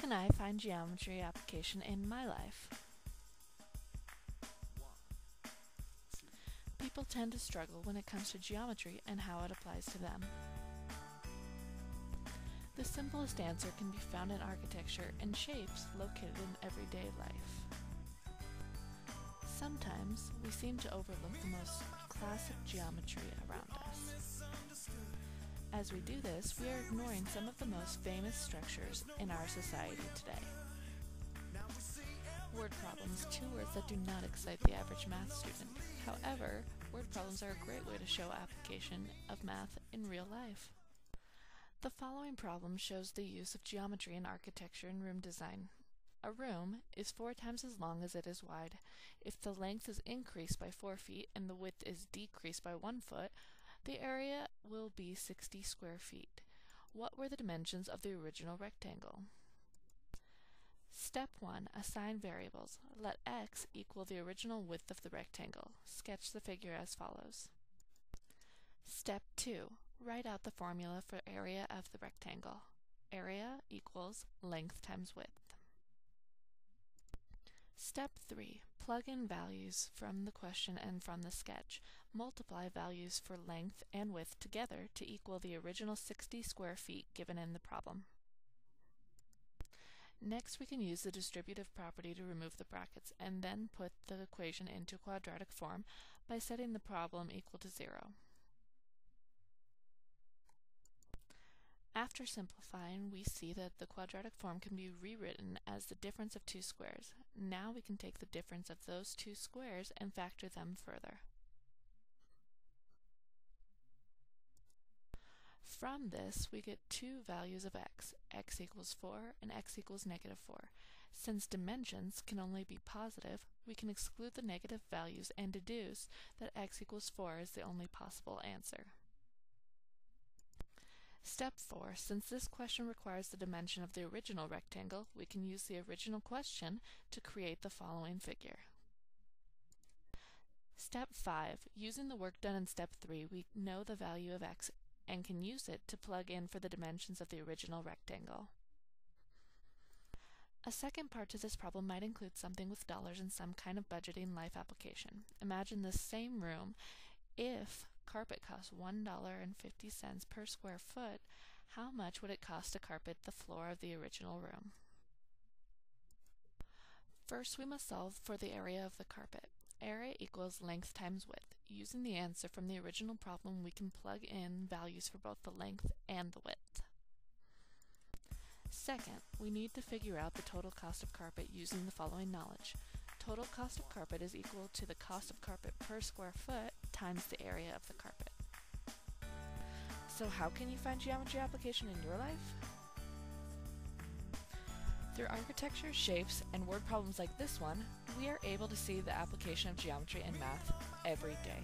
can I find geometry application in my life? People tend to struggle when it comes to geometry and how it applies to them. The simplest answer can be found in architecture and shapes located in everyday life. Sometimes we seem to overlook the most classic geometry around us. As we do this, we are ignoring some of the most famous structures in our society today. Word problems, two words that do not excite the average math student. However, word problems are a great way to show application of math in real life. The following problem shows the use of geometry in architecture and room design. A room is 4 times as long as it is wide. If the length is increased by 4 feet and the width is decreased by 1 foot, the area will be 60 square feet. What were the dimensions of the original rectangle? Step 1. Assign variables. Let x equal the original width of the rectangle. Sketch the figure as follows. Step 2. Write out the formula for area of the rectangle. Area equals length times width. Step 3. Plug in values from the question and from the sketch. Multiply values for length and width together to equal the original 60 square feet given in the problem. Next, we can use the distributive property to remove the brackets and then put the equation into quadratic form by setting the problem equal to 0. After simplifying, we see that the quadratic form can be rewritten as the difference of 2 squares. Now we can take the difference of those 2 squares and factor them further. From this, we get two values of x equals 4 and x equals negative 4. Since dimensions can only be positive, we can exclude the negative values and deduce that x equals 4 is the only possible answer. Step 4. Since this question requires the dimension of the original rectangle, we can use the original question to create the following figure. Step 5. Using the work done in Step 3, we know the value of x and can use it to plug in for the dimensions of the original rectangle. A second part to this problem might include something with dollars and some kind of budgeting life application. Imagine this same room. If carpet costs $1.50 per square foot, how much would it cost to carpet the floor of the original room? First, we must solve for the area of the carpet. Area equals length times width. Using the answer from the original problem, we can plug in values for both the length and the width. Second, we need to figure out the total cost of carpet using the following knowledge. Total cost of carpet is equal to the cost of carpet per square foot times the area of the carpet. So how can you find geometry application in your life? Through architecture, shapes, and word problems like this one, we are able to see the application of geometry in math every day.